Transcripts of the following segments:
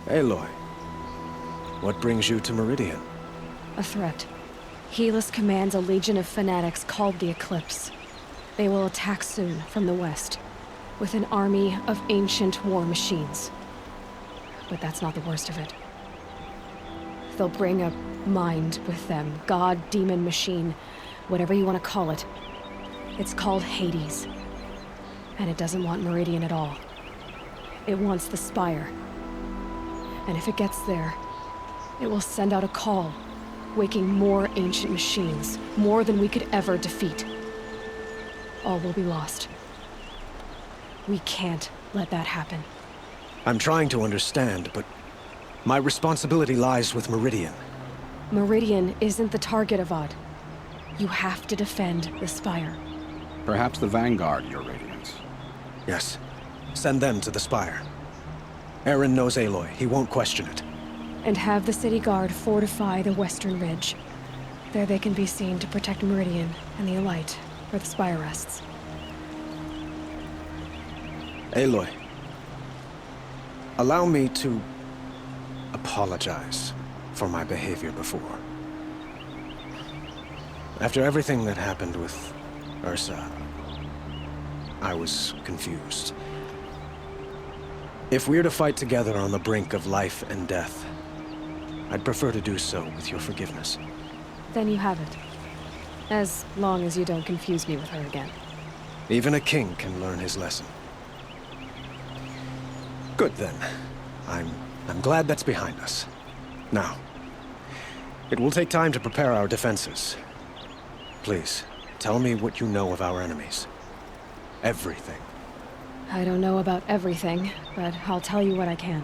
Aloy, what brings you to Meridian? A threat. Helis commands a legion of fanatics called the Eclipse. They will attack soon from the west, with an army of ancient war machines. But that's not the worst of it. They'll bring a mind with them, god, demon, machine, whatever you want to call it. It's called Hades. And it doesn't want Meridian at all. It wants the Spire. And if it gets there, it will send out a call, waking more ancient machines, more than we could ever defeat. All will be lost. We can't let that happen. I'm trying to understand, but my responsibility lies with Meridian. Meridian isn't the target, Avad. You have to defend the Spire. Perhaps the Vanguard, Your Radiance. Yes. Send them to the Spire. Eren knows Aloy. He won't question it. And have the City Guard fortify the Western Ridge. There they can be seen to protect Meridian and the Elite, where the Spire rests. Aloy, allow me to apologize for my behavior before. After everything that happened with Ursa, I was confused. If we're to fight together on the brink of life and death, I'd prefer to do so with your forgiveness. Then you have it. As long as you don't confuse me with her again. Even a king can learn his lesson. Good then. I'm glad that's behind us. Now, it will take time to prepare our defenses. Please, tell me what you know of our enemies. Everything. I don't know about everything, but I'll tell you what I can.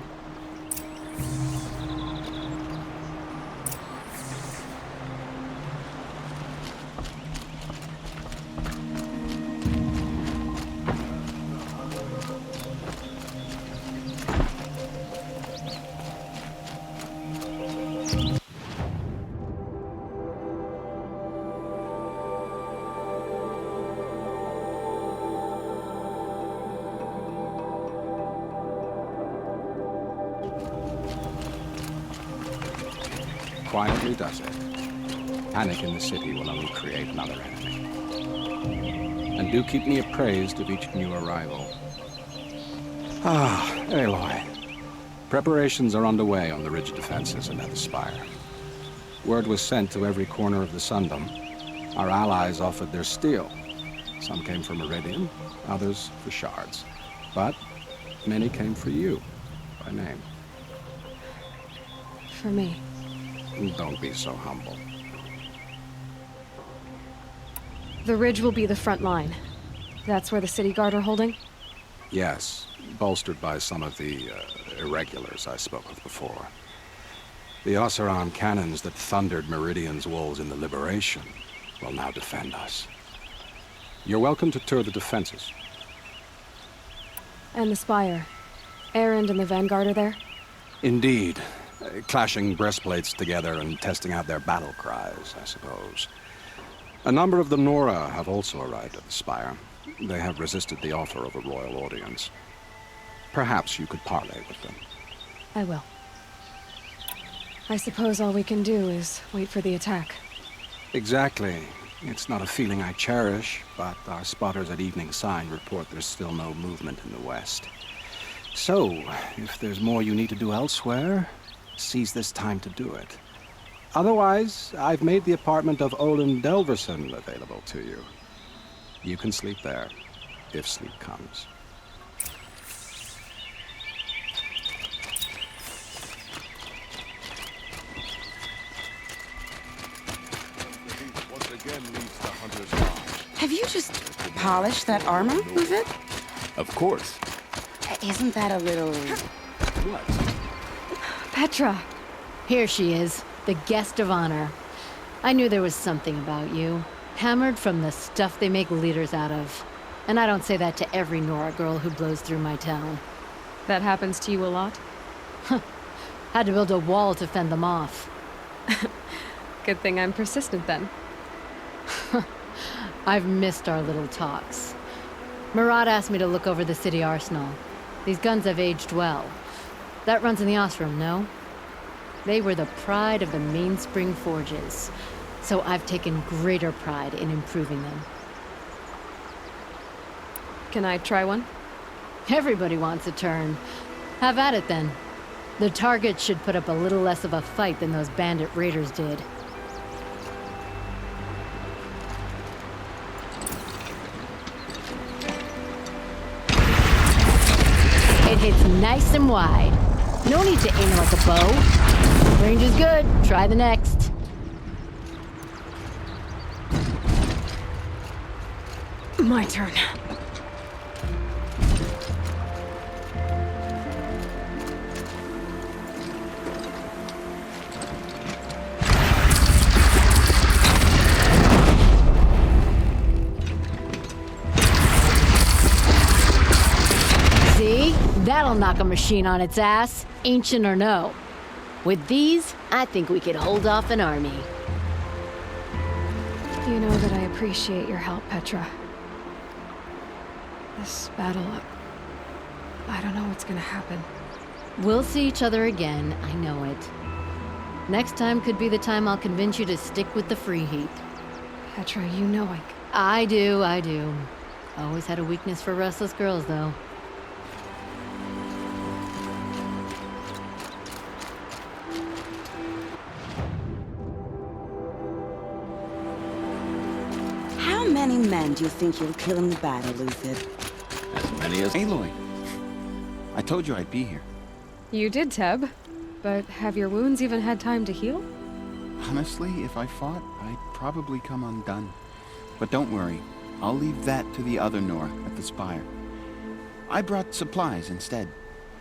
Quietly does it. Panic in the city will only create another enemy. And do keep me appraised of each new arrival. Aloy. Preparations are underway on the ridge defenses and at the Spire. Word was sent to every corner of the Sundom. Our allies offered their steel. Some came for Meridian, others for shards. But many came for you, by name. For me. Don't be so humble. The ridge will be the front line. That's where the City Guard are holding? Yes, bolstered by some of the irregulars I spoke of before. The Oseram cannons that thundered Meridian's walls in the Liberation will now defend us. You're welcome to tour the defenses. And the Spire. Erend and the Vanguard are there? Indeed. Clashing breastplates together and testing out their battle cries, I suppose. A number of the Nora have also arrived at the Spire. They have resisted the offer of a royal audience. Perhaps you could parley with them. I will. I suppose all we can do is wait for the attack. Exactly. It's not a feeling I cherish, but our spotters at Evening Sign report there's still no movement in the west. So, if there's more you need to do elsewhere, seize this time to do it. Otherwise, I've made the apartment of Olin Delverson available to you. You can sleep there, if sleep comes. Have you just polished that armor with it? Of course. Isn't that a little... What? Petra! Here she is, the guest of honor. I knew there was something about you. Hammered from the stuff they make leaders out of. And I don't say that to every Nora girl who blows through my town. That happens to you a lot? Had to build a wall to fend them off. Good thing I'm persistent then. I've missed our little talks. Murad asked me to look over the city arsenal. These guns have aged well. That runs in the Ostrom, no? They were the pride of the Mainspring Forges, so I've taken greater pride in improving them. Can I try one? Everybody wants a turn. Have at it then. The target should put up a little less of a fight than those bandit raiders did. It hits nice and wide. No need to aim it like a bow. Range is good. Try the next. My turn. See? That'll knock a machine on its ass, ancient or no. With these, I think we could hold off an army. You know that I appreciate your help, Petra. This battle, I don't know what's gonna happen. We'll see each other again, I know it. Next time could be the time I'll convince you to stick with the free heap. Petra, you know I do. Always had a weakness for restless girls, though. How many men do you think you'll kill in the battle, Lucid? As many as... Aloy, I told you I'd be here. You did, Teb. But have your wounds even had time to heal? Honestly, if I fought, I'd probably come undone. But don't worry, I'll leave that to the other Nora at the Spire. I brought supplies instead.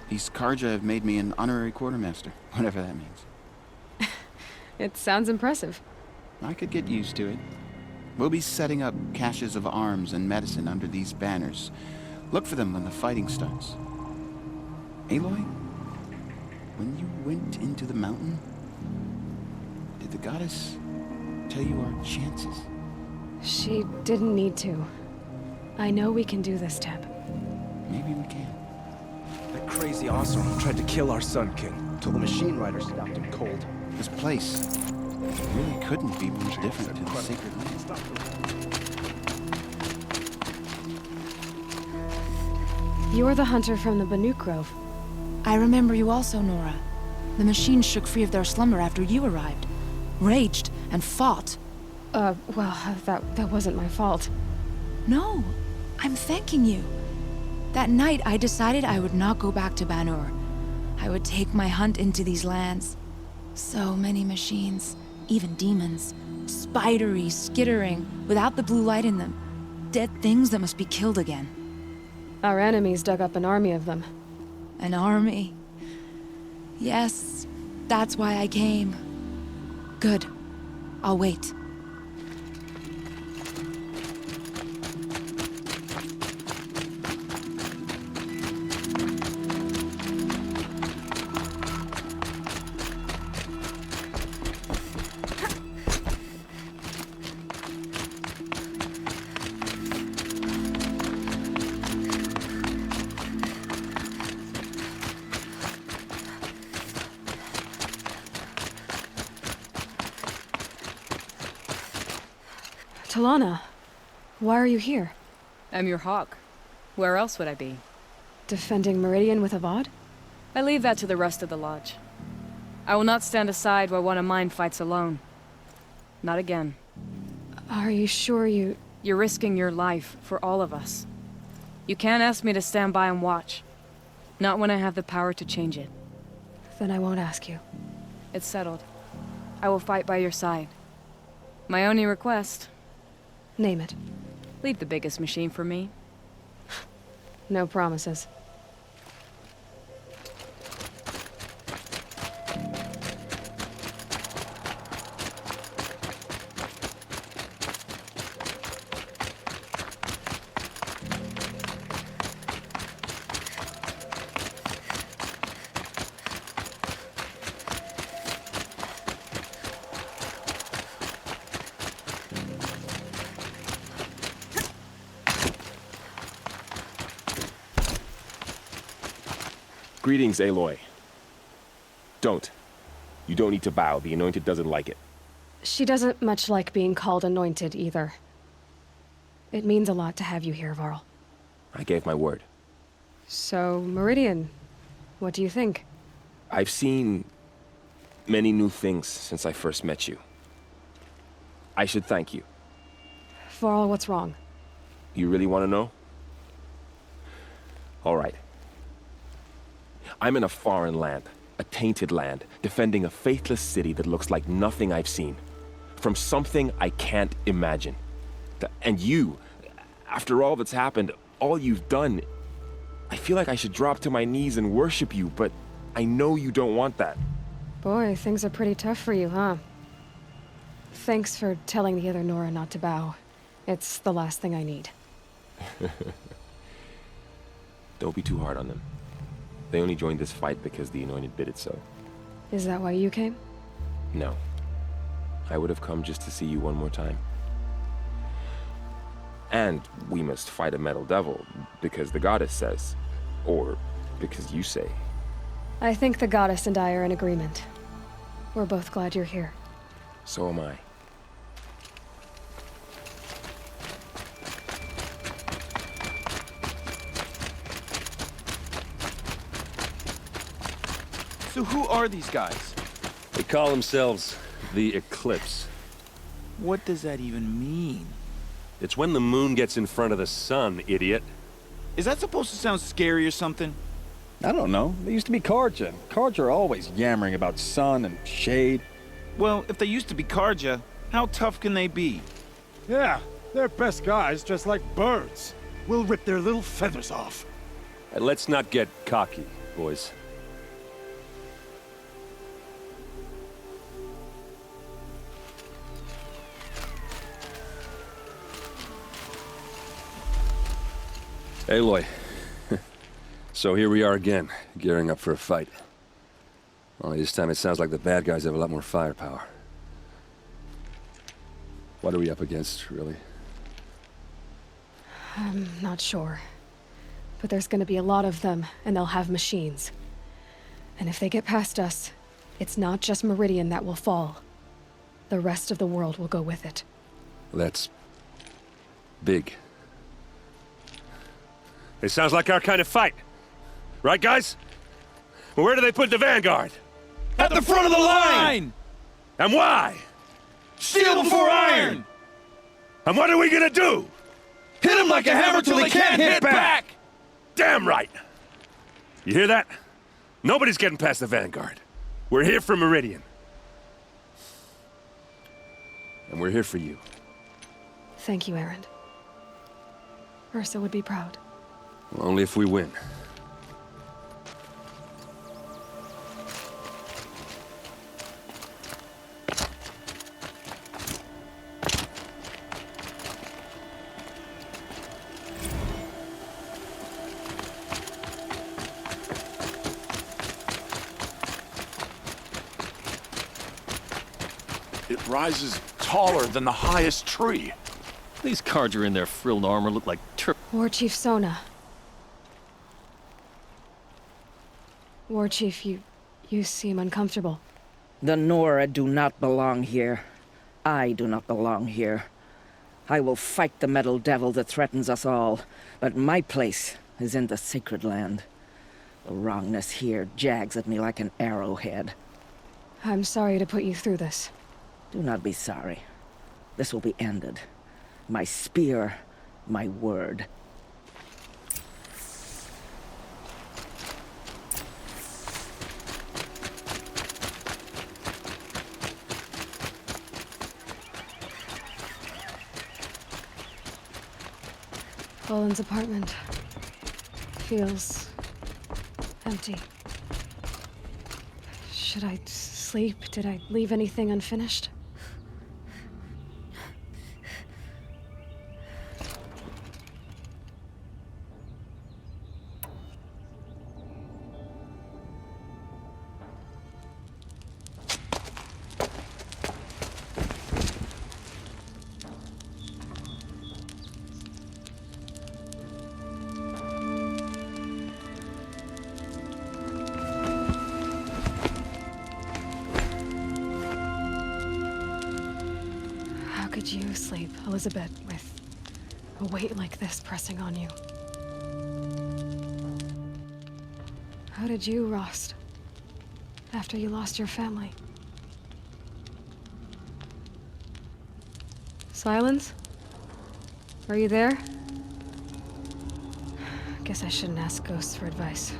These Karja have made me an honorary quartermaster, whatever that means. It sounds impressive. I could get used to it. We'll be setting up caches of arms and medicine under these banners. Look for them when the fighting starts. Aloy, when you went into the mountain, did the goddess tell you our chances? She didn't need to. I know we can do this, Teb. Maybe we can. That crazy Osram tried to kill our Sun King, till the machine riders stopped him cold. This place really couldn't be more different to the sacred land. You're the hunter from the Banuk Grove. I remember you also, Nora. The machines shook free of their slumber after you arrived. Raged and fought. Well, that wasn't my fault. No, I'm thanking you. That night, I decided I would not go back to Banur. I would take my hunt into these lands. So many machines, even demons. Spidery, skittering, without the blue light in them. Dead things that must be killed again. Our enemies dug up an army of them. An army. Yes, that's why I came. Good. I'll wait. Talana, why are you here? I'm your hawk. Where else would I be? Defending Meridian with Avad? I leave that to the rest of the Lodge. I will not stand aside while one of mine fights alone. Not again. Are you sure you... You're risking your life for all of us. You can't ask me to stand by and watch. Not when I have the power to change it. Then I won't ask you. It's settled. I will fight by your side. My only request... Name it. Leave the biggest machine for me. No promises. Greetings, Aloy. Don't. You don't need to bow. The Anointed doesn't like it. She doesn't much like being called anointed either. It means a lot to have you here, Varl. I gave my word. So, Meridian, what do you think? I've seen many new things since I first met you. I should thank you. Varl, what's wrong? You really want to know? All right. I'm in a foreign land, a tainted land, defending a faithless city that looks like nothing I've seen. From something I can't imagine. And you, after all that's happened, all you've done, I feel like I should drop to my knees and worship you, but I know you don't want that. Boy, things are pretty tough for you, huh? Thanks for telling the other Nora not to bow. It's the last thing I need. Don't be too hard on them. They only joined this fight because the Anointed bid it so. Is that why you came? No. I would have come just to see you one more time. And we must fight a metal devil, because the goddess says. Or because you say. I think the goddess and I are in agreement. We're both glad you're here. So am I. So who are these guys? They call themselves the Eclipse. What does that even mean? It's when the moon gets in front of the sun, idiot. Is that supposed to sound scary or something? I don't know. They used to be Karja. Karja are always yammering about sun and shade. Well, if they used to be Karja, how tough can they be? Yeah, they're best guys just like birds. We'll rip their little feathers off. And let's not get cocky, boys. Aloy. So here we are again, gearing up for a fight. Only this time it sounds like the bad guys have a lot more firepower. What are we up against, really? I'm not sure. But there's gonna be a lot of them, and they'll have machines. And if they get past us, it's not just Meridian that will fall. The rest of the world will go with it. That's big. It sounds like our kind of fight. Right, guys? Where do they put the Vanguard? At the front of the line! And why? Steel before iron! And what are we gonna do? Hit them like a hammer till they can't hit back! Damn right! You hear that? Nobody's getting past the Vanguard. We're here for Meridian. And we're here for you. Thank you, Erend. Ursa would be proud. Well, only if we win. It rises taller than the highest tree. These Karja in their frilled armor look like War Chief Sona. War Chief, you seem uncomfortable. The Nora do not belong here. I do not belong here. I will fight the metal devil that threatens us all, but my place is in the sacred land. The wrongness here jags at me like an arrowhead. I'm sorry to put you through this. Do not be sorry. This will be ended. My spear, my word. Boland's apartment feels empty. Should I sleep? Did I leave anything unfinished? Elizabeth, with a weight like this pressing on you. How did you, Rost? After you lost your family? Silence? Are you there? Guess I shouldn't ask ghosts for advice.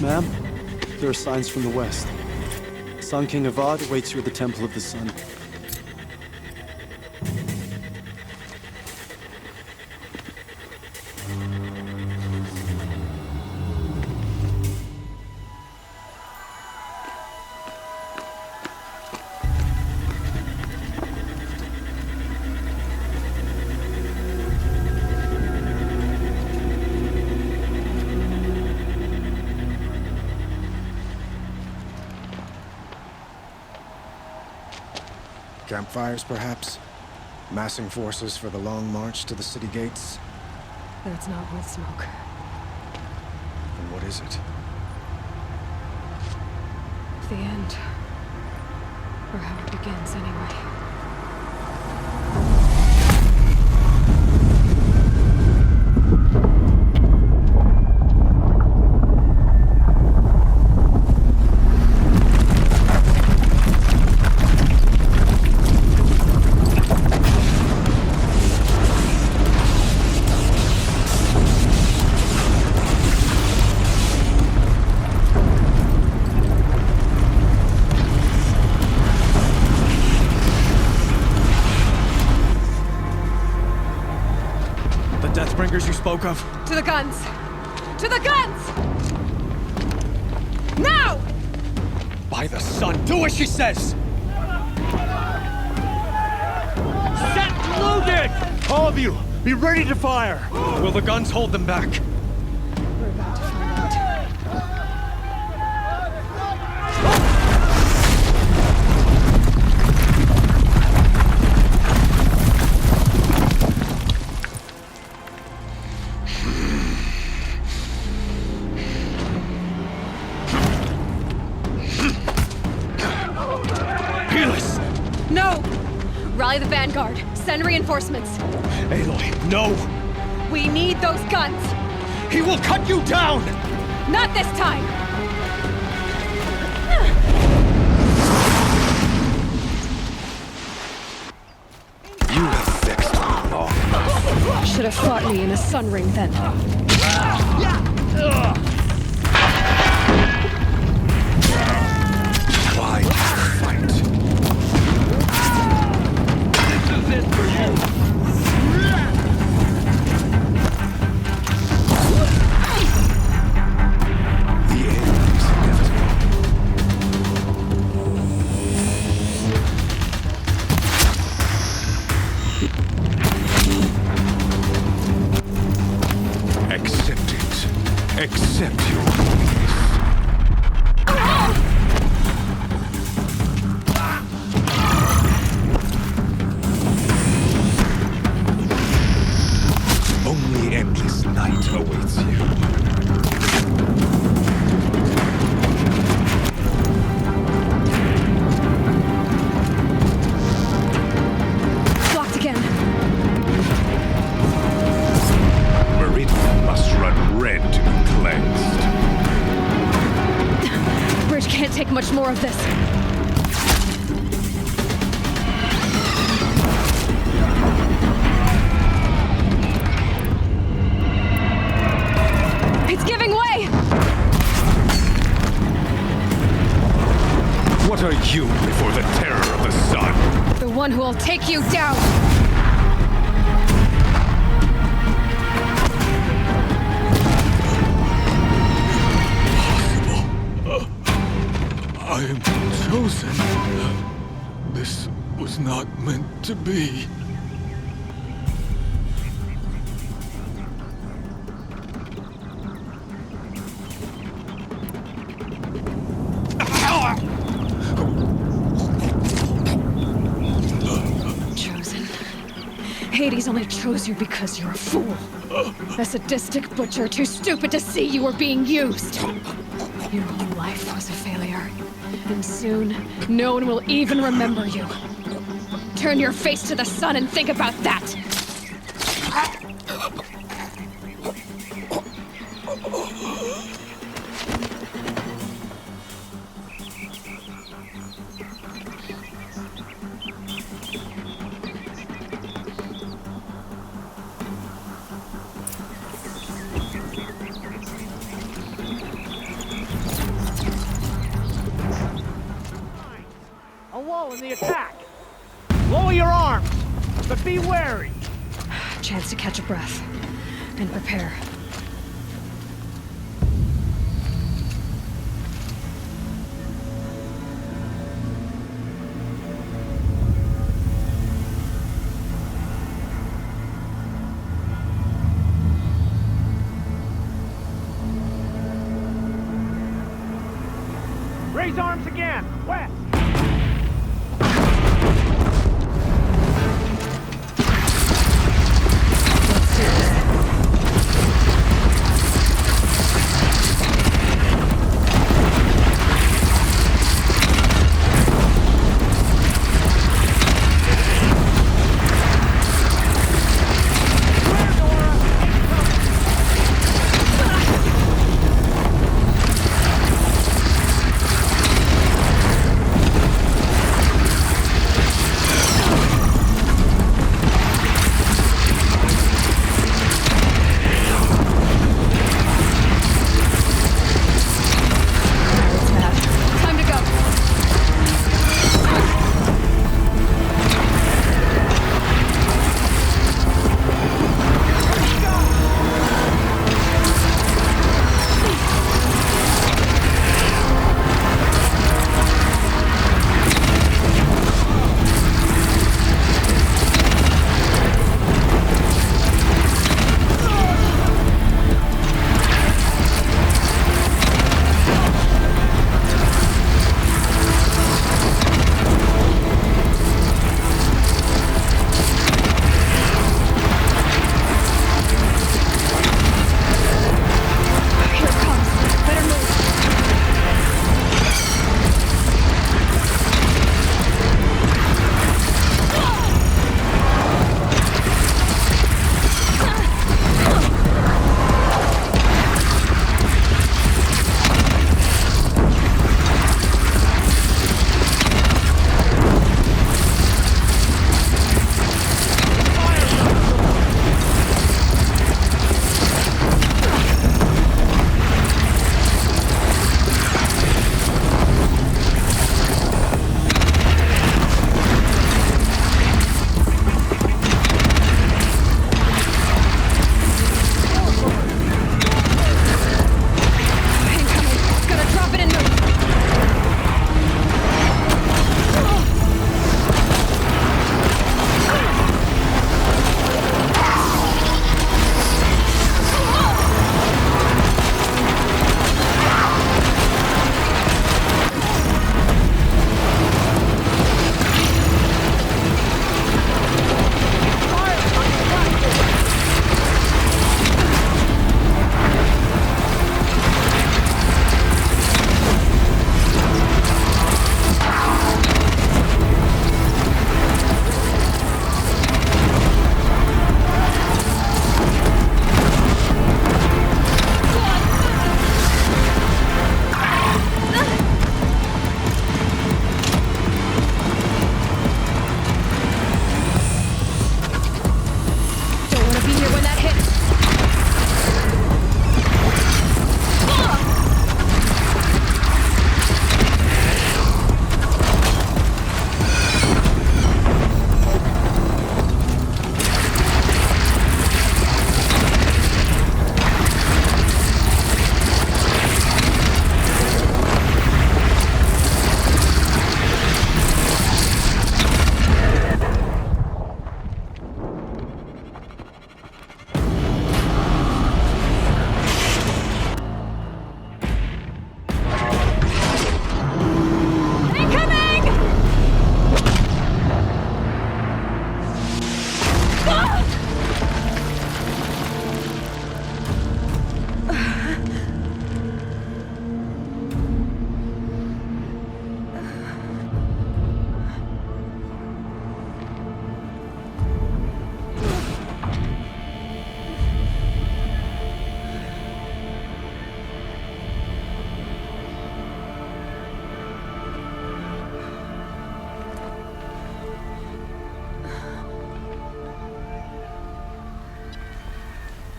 Ma'am, there are signs from the west. Sun King Avad awaits you at the Temple of the Sun. Campfires, perhaps? Massing forces for the long march to the city gates? That's not wood smoke. Then what is it? The end. Or how it begins, anyway. Deathbringers you spoke of? To the guns! To the guns! Now! By the sun, do as she says! Set loaded! All of you, be ready to fire! Will the guns hold them back? We're about to find out. No! Rally the vanguard. Send reinforcements. Aloy, no! We need those guns! He will cut you down! Not this time! You have fixed me long. Should have fought me in the sun ring then. Why fight? This is it for you! The end is inevitable. Accept it. Accept your weakness. Only endless night awaits you. Blocked again. Meridian must run red to be cleansed. Bridge can't take much more of this. It's giving way! What are you before the terror of the sun? The one who will take you down! I am chosen. This was not meant to be. Hades only chose you because you're a fool. A sadistic butcher too stupid to see you were being used. Your whole life was a failure. And soon, no one will even remember you. Turn your face to the sun and think about that! A wall in the attack! Lower your arms, but be wary! Chance to catch a breath. And prepare. Raise arms again! West!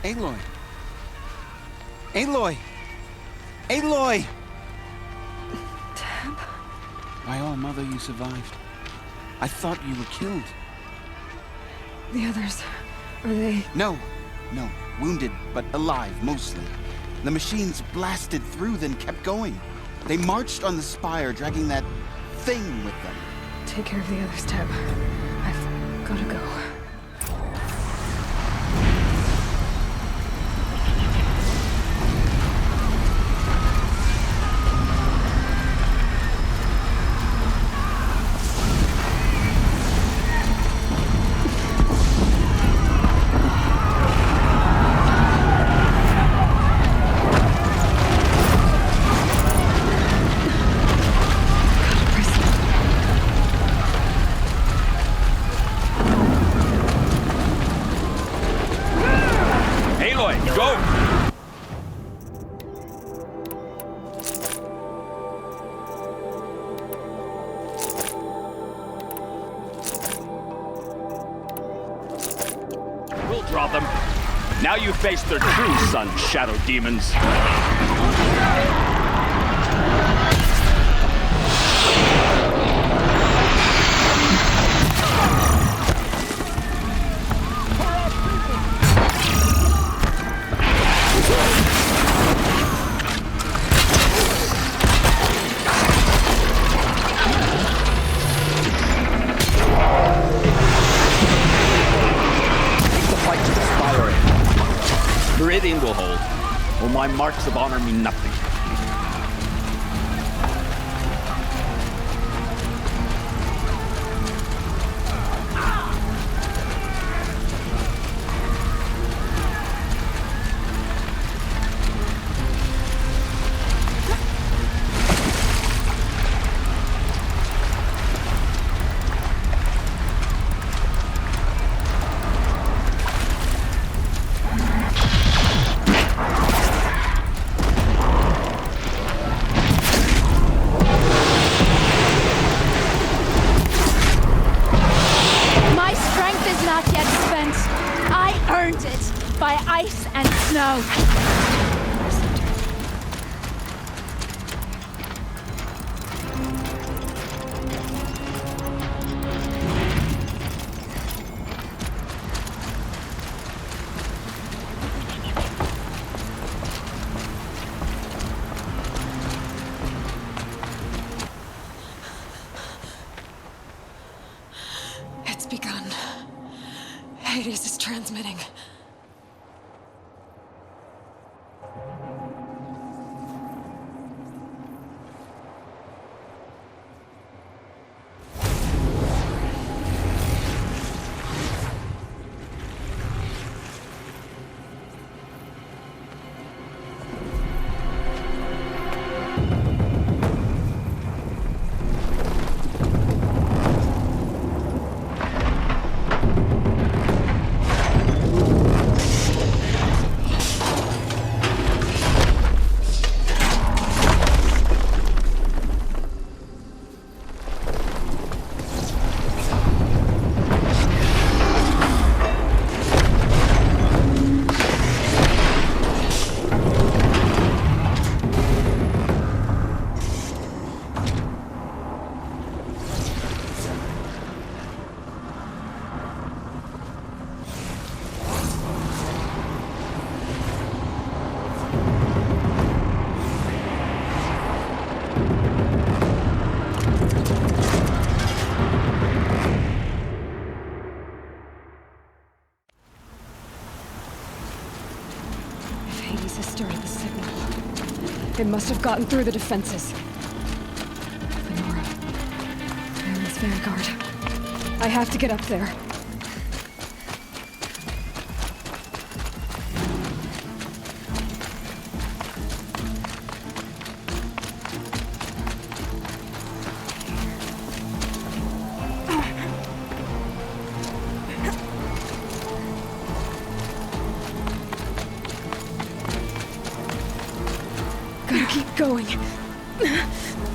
Aloy! Aloy! Aloy! Tab? By all mother, you survived. I thought you were killed. The others, are they... No. Wounded, but alive, mostly. The machines blasted through, then kept going. They marched on the spire, dragging that thing with them. Take care of the others, Tab. I've gotta go. Draw them. Now you face their true sun, shadow demons. Meridian will hold, or my marks of honor mean nothing. By ice and snow. It's begun. Hades is transmitting. It must have gotten through the defenses. Lenora. Baron's vanguard. I have to get up there. Gotta keep going.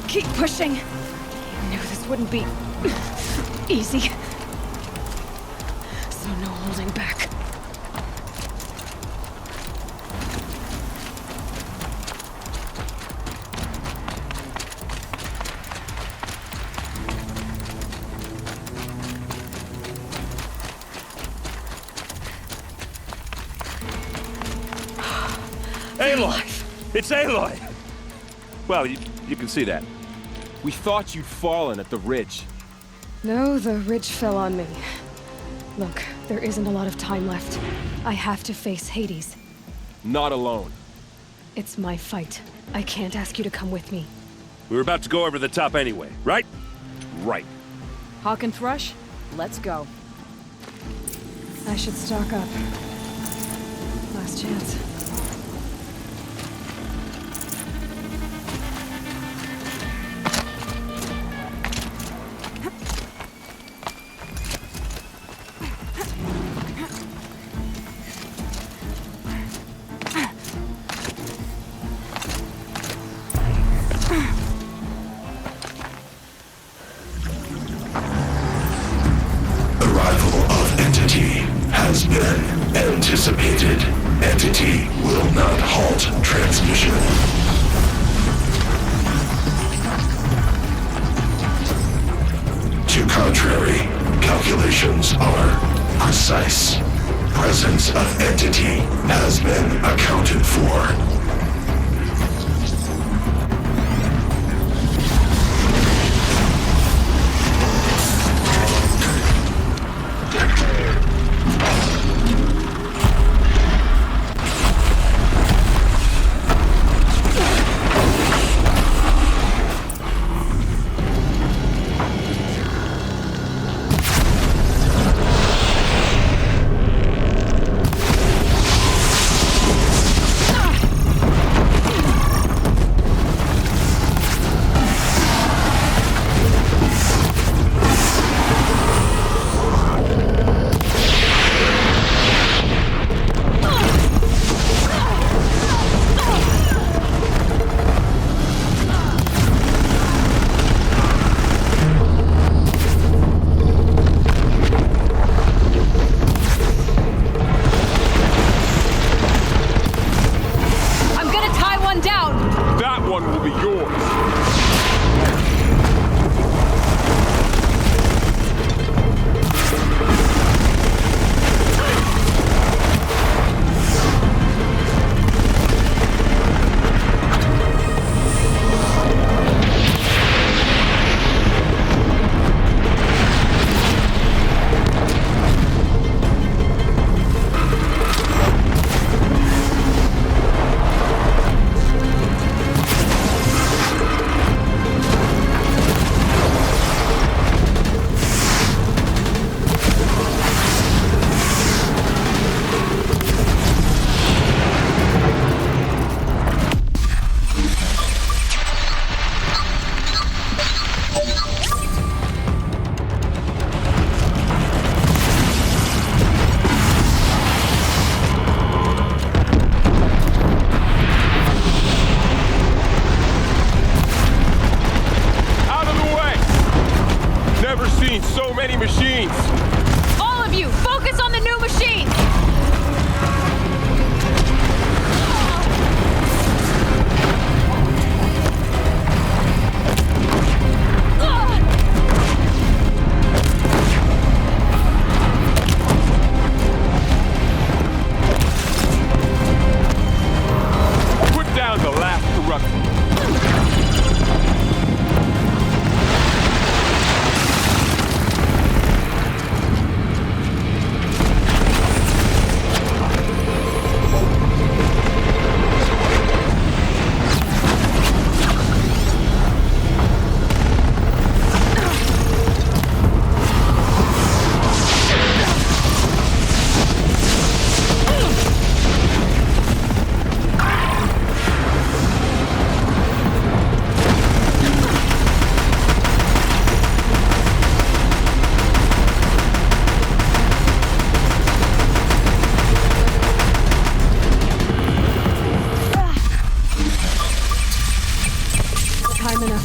Keep pushing. I knew this wouldn't be easy. So no holding back. Aloy! It's Aloy! Well, you can see that. We thought you'd fallen at the ridge. No, the ridge fell on me. Look, there isn't a lot of time left. I have to face Hades. Not alone. It's my fight. I can't ask you to come with me. We were about to go over the top anyway, right? Right. Hawk and Thrush, let's go. I should stock up. Last chance. Has been anticipated. Entity will not halt transmission. To contrary, calculations are precise. Presence of entity has been accounted for.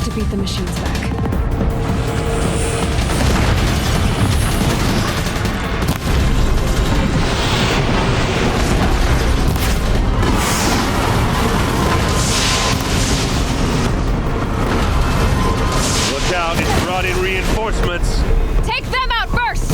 To beat the machines back. Look out, it's brought in reinforcements. Take them out first!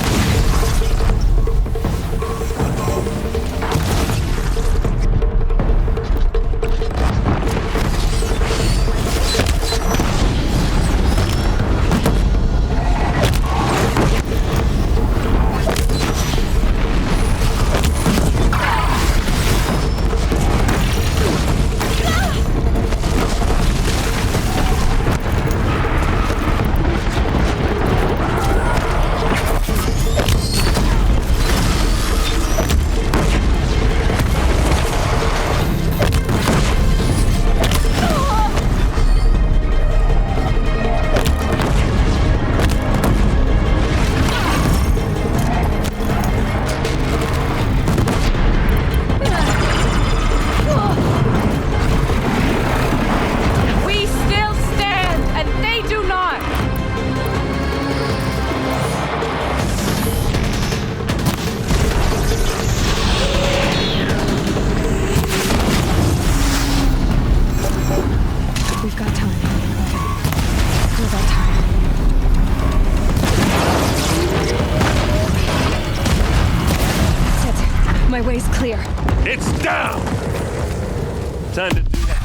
Time to do what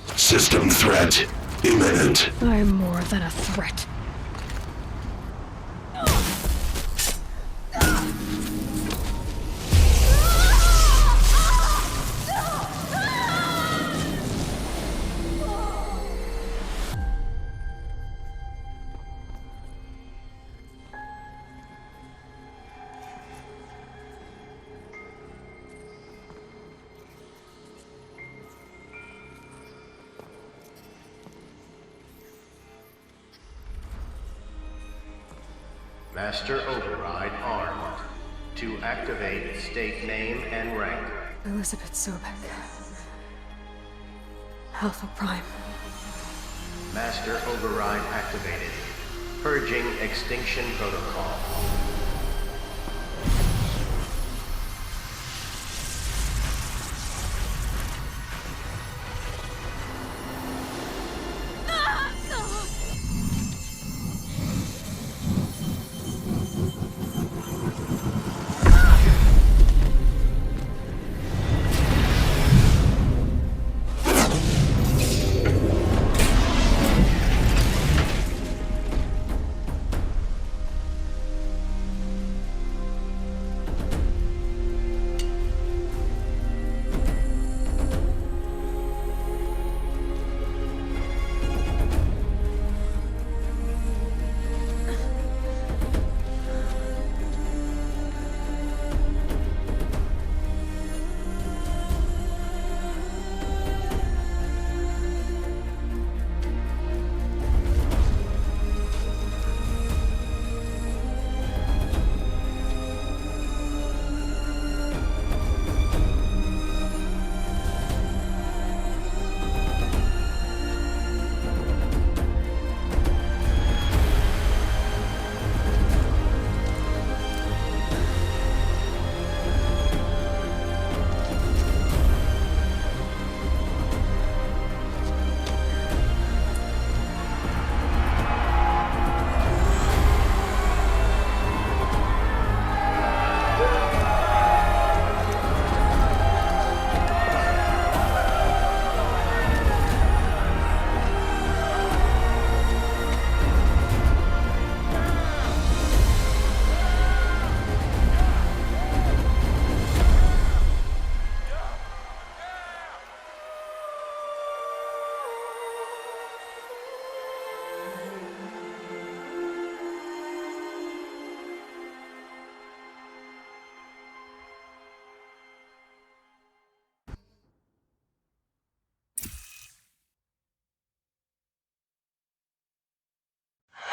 you System threat imminent. I'm more than a threat. Master Override armed. To activate, state name and rank. Elizabeth Sobek. Alpha Prime. Master Override activated. Purging Extinction Protocol.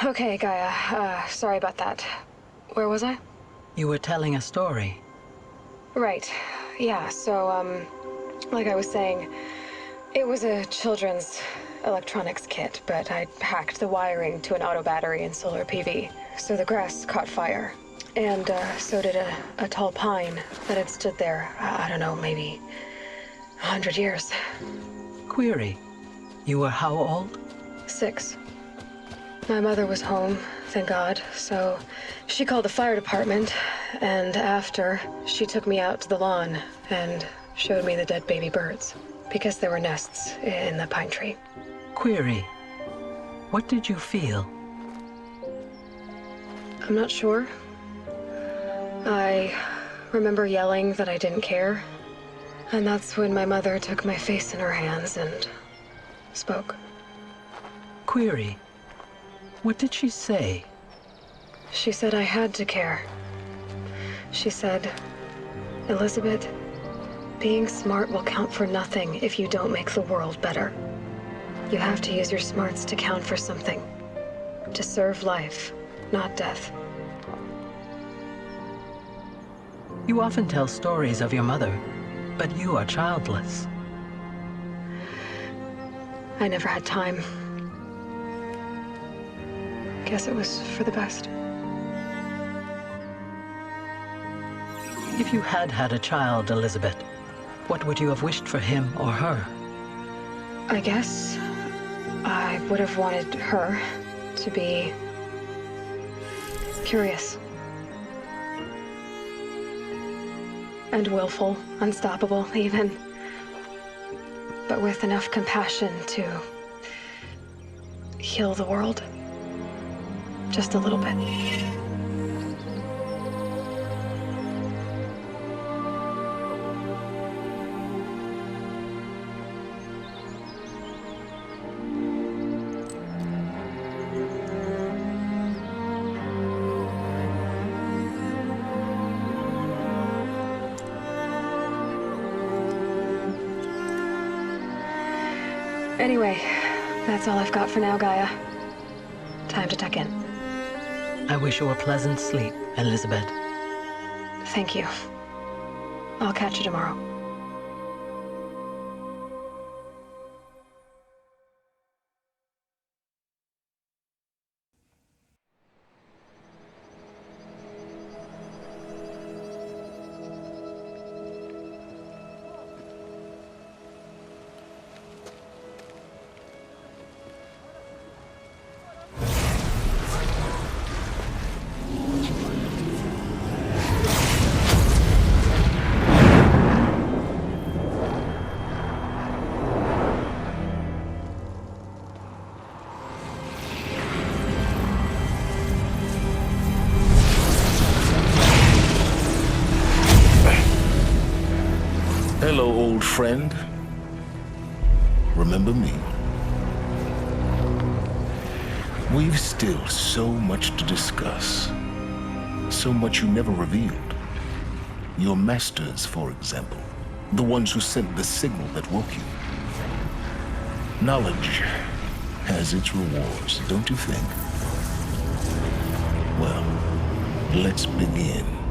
Okay, Gaia. Sorry about that. Where was I? You were telling a story. Right. Yeah, so, like I was saying, it was a children's electronics kit, but I hacked the wiring to an auto battery and solar PV. So the grass caught fire. And, so did a tall pine that had stood there, I don't know, maybe 100 years. Query. You were how old? 6. My mother was home, thank God, so she called the fire department, and after, she took me out to the lawn and showed me the dead baby birds, because there were nests in the pine tree. Query. What did you feel? I'm not sure. I remember yelling that I didn't care, and that's when my mother took my face in her hands and spoke. Query. What did she say? She said I had to care. She said, Elizabeth, being smart will count for nothing if you don't make the world better. You have to use your smarts to count for something. To serve life, not death. You often tell stories of your mother, but you are childless. I never had time. Guess it was for the best. If you had had a child, Elizabeth, what would you have wished for him or her? I guess I would have wanted her to be curious. And willful, unstoppable, even. But with enough compassion to heal the world. Just a little bit. Anyway, that's all I've got for now, Gaia. Time to tuck in. I wish you a pleasant sleep, Elizabeth. Thank you. I'll catch you tomorrow. Hello, old friend. Remember me? We've still so much to discuss. So much you never revealed. Your masters, for example. The ones who sent the signal that woke you. Knowledge has its rewards, don't you think? Well, let's begin.